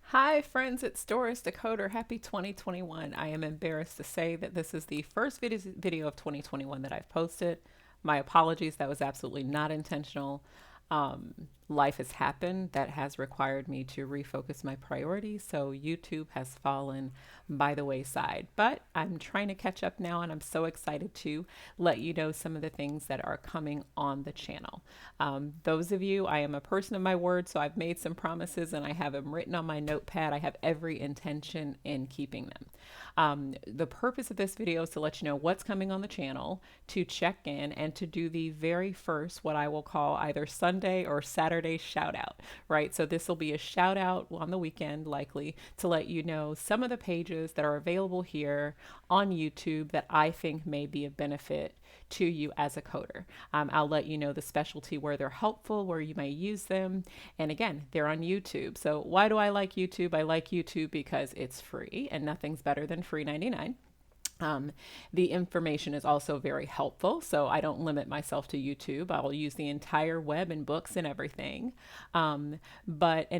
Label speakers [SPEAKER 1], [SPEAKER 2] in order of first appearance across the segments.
[SPEAKER 1] Hi friends, it's Doris, Thecoder. Happy 2021. I am embarrassed to say that this is the first video of 2021 that I've posted. My apologies, that was absolutely not intentional. Life has happened that has required me to refocus my priorities, so YouTube has fallen by the wayside. But I'm trying to catch up now, and I'm so excited to let you know some of the things that are coming on the channel. Those of you, I am a person of my word, so I've made some promises and I have them written on my notepad. I have every intention in keeping them. The purpose of this video is to let you know what's coming on the channel, to check in, and to do the very first, what I will call either Sunday or Saturday shout out, right? So this will be a shout out on the weekend, likely, to let you know some of the pages that are available here on YouTube that I think may be of benefit to you as a coder. I'll let you know the specialty where they're helpful, where you may use them. And again, they're on YouTube. So why do I like YouTube? I like YouTube because it's free and nothing's better than free 99. The information is also very helpful, so I don't limit myself to YouTube. I'll use the entire web and books and everything. And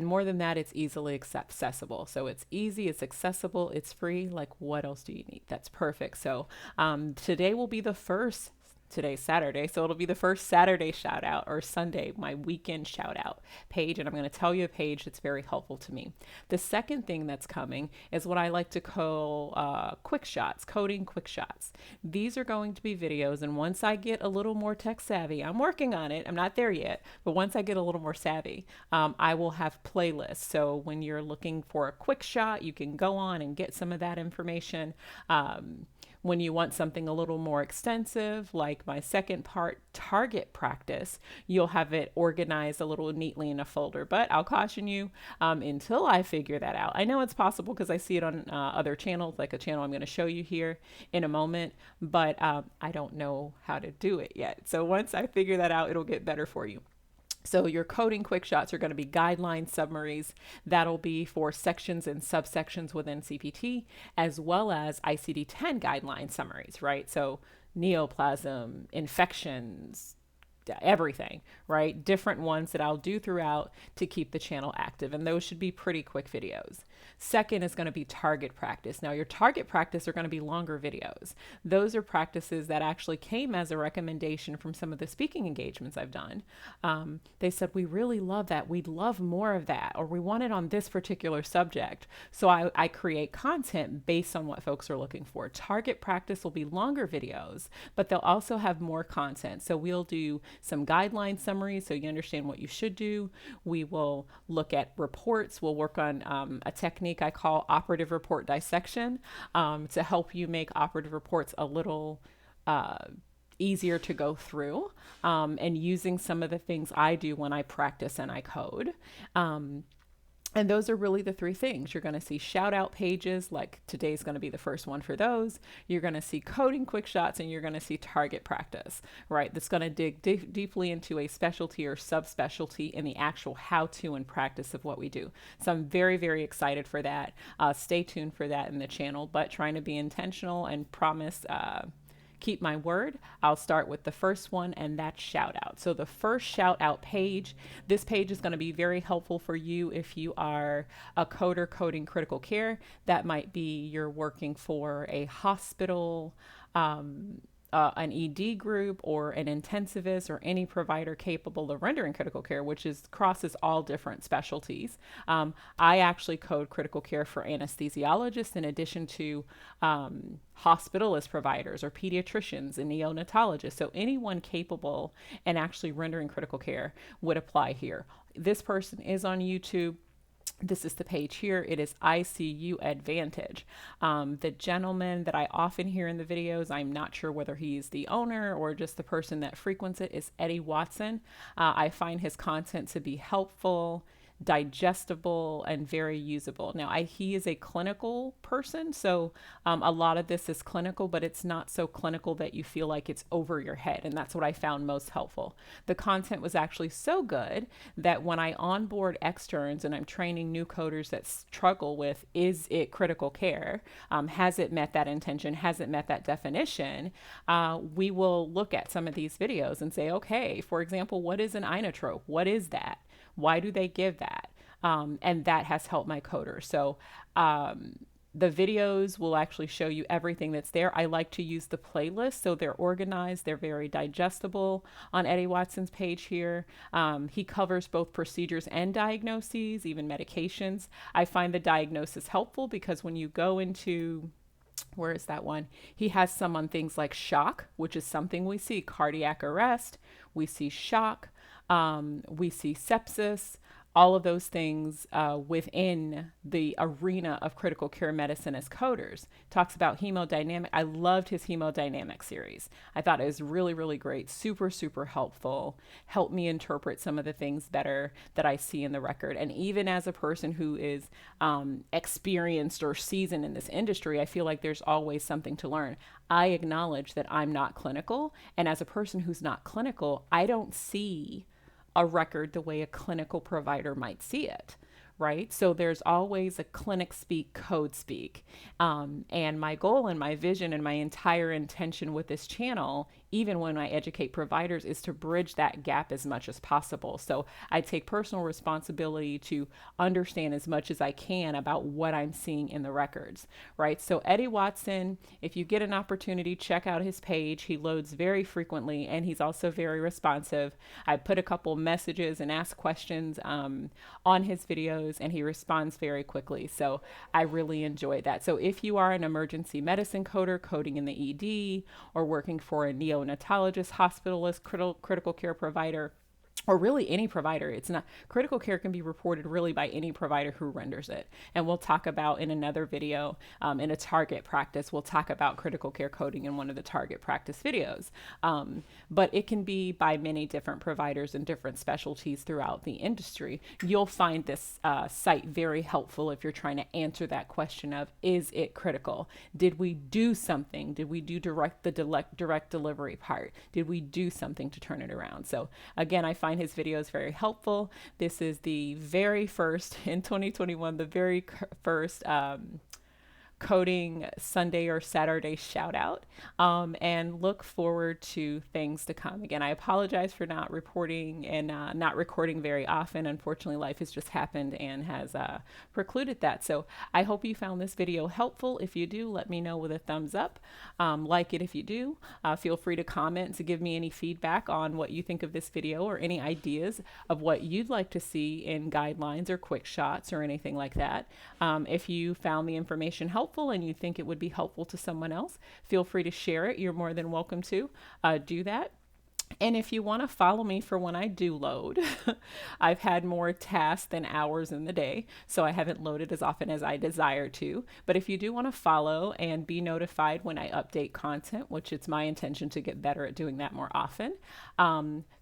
[SPEAKER 1] more than that, it's easily accessible. So it's easy, it's accessible, it's free. Like, what else do you need? That's perfect. So today will be the first. Today's Saturday, so it'll be the first Saturday shout out, or Sunday, my weekend shout out page. And I'm going to tell you a page that's very helpful to me. The second thing that's coming is what I like to call quick shots, coding quick shots. These are going to be videos. And once I get a little more tech savvy, I'm working on it. I'm not there yet, but once I get a little more savvy, I will have playlists. So when you're looking for a quick shot, you can go on and get some of that information. When you want something a little more extensive, like my second part, target practice, you'll have it organized a little neatly in a folder. But I'll caution you, until I figure that out. I know it's possible because I see it on other channels, like a channel I'm going to show you here in a moment, but I don't know how to do it yet. So once I figure that out, it'll get better for you. So your coding quick shots are going to be guideline summaries. That'll be for sections and subsections within CPT, as well as ICD-10 guideline summaries, right? So neoplasm, infections, everything, right? Different ones that I'll do throughout to keep the channel active. And those should be pretty quick videos. Second is going to be target practice. Now, your target practice are going to be longer videos. Those are practices that actually came as a recommendation from some of the speaking engagements I've done. They said, we really love that. We'd love more of that, or we want it on this particular subject. So I create content based on what folks are looking for. Target practice will be longer videos, but they'll also have more content. So we'll do some guideline summaries so you understand what you should do. We will look at reports. We'll work on a technique I call operative report dissection to help you make operative reports a little easier to go through, and using some of the things I do when I practice and I code. And those are really the three things. You're going to see shout out pages, like today's going to be the first one for those. You're going to see coding quick shots, and you're going to see target practice, right? That's going to dig deeply into a specialty or subspecialty in the actual how to and practice of what we do. So I'm very, very excited for that. Stay tuned for that in the channel, but trying to be intentional and promise, keep my word. I'll start with the first one, and that's shout out. So the first shout out page, this page is going to be very helpful for you if you are a coder coding critical care. That might be you're working for a hospital, an ED group, or an intensivist, or any provider capable of rendering critical care, which crosses all different specialties. I actually code critical care for anesthesiologists in addition to hospitalist providers or pediatricians and neonatologists. So anyone capable and actually rendering critical care would apply here. This person is on YouTube. This is the page here. It is ICU Advantage. The gentleman that I often hear in the videos, I'm not sure whether he's the owner or just the person that frequents it, is Eddie Watson. I find his content to be helpful, digestible, and very usable. Now, he is a clinical person, so a lot of this is clinical, but it's not so clinical that you feel like it's over your head, and that's what I found most helpful. The content was actually so good that when I onboard externs and I'm training new coders that struggle with, is it critical care? Has it met that intention? Has it met that definition? We will look at some of these videos and say, okay, for example, what is an inotrope? What is that? Why do they give that? And that has helped my coder. So the videos will actually show you everything that's there. I like to use the playlist so they're organized, they're very digestible on Eddie Watson's page here. He covers both procedures and diagnoses, even medications. I find the diagnosis helpful because when you go into, where is that one? He has some on things like shock, which is something we see, cardiac arrest, we see shock, we see sepsis, all of those things within the arena of critical care medicine as coders. Talks about hemodynamic. I loved his hemodynamic series. I thought it was really, really great. Super, super helpful. Helped me interpret some of the things better that I see in the record. And even as a person who is experienced or seasoned in this industry, I feel like there's always something to learn. I acknowledge that I'm not clinical. And as a person who's not clinical, I don't see a record the way a clinical provider might see it, right? So there's always a clinic speak, code speak. And my goal and my vision and my entire intention with this channel, even when I educate providers, is to bridge that gap as much as possible. So I take personal responsibility to understand as much as I can about what I'm seeing in the records, right? So Eddie Watson, if you get an opportunity, check out his page. He loads very frequently and he's also very responsive. I put a couple messages and ask questions on his videos and he responds very quickly. So I really enjoy that. So if you are an emergency medicine coder, coding in the ED, or working for a neonatologist, hospitalist, critical care provider, or really any provider. It's not, critical care can be reported really by any provider who renders it. And we'll talk about in another video, in a target practice, we'll talk about critical care coding in one of the target practice videos. But it can be by many different providers and different specialties throughout the industry. You'll find this site very helpful if you're trying to answer that question of, is it critical? Did we do something? Did we do direct delivery part? Did we do something to turn it around? So again, I find his videos very helpful. This is the very first in 2021, the very first coding Sunday or Saturday shout out, and look forward to things to come. Again, I apologize for not reporting and not recording very often. Unfortunately, life has just happened and has precluded that. So I hope you found this video helpful. If you do, let me know with a thumbs up. Like it if you do. Feel free to comment to give me any feedback on what you think of this video or any ideas of what you'd like to see in guidelines or quick shots or anything like that. If you found the information helpful and you think it would be helpful to someone else, feel free to share it. You're more than welcome to do that. And if you want to follow me for when I do load, I've had more tasks than hours in the day, so I haven't loaded as often as I desire to. But if you do want to follow and be notified when I update content, which it's my intention to get better at doing that more often,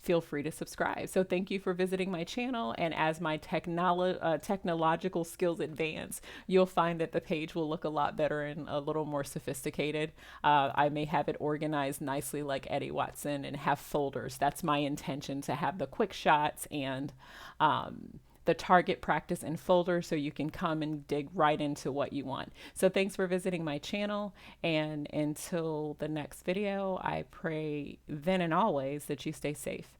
[SPEAKER 1] feel free to subscribe. So thank you for visiting my channel. And as my technological skills advance, you'll find that the page will look a lot better and a little more sophisticated. I may have it organized nicely like Eddie Watson and have folders. That's my intention, to have the quick shots and the target practice in folders so you can come and dig right into what you want. So thanks for visiting my channel, and until the next video, I pray then and always that you stay safe.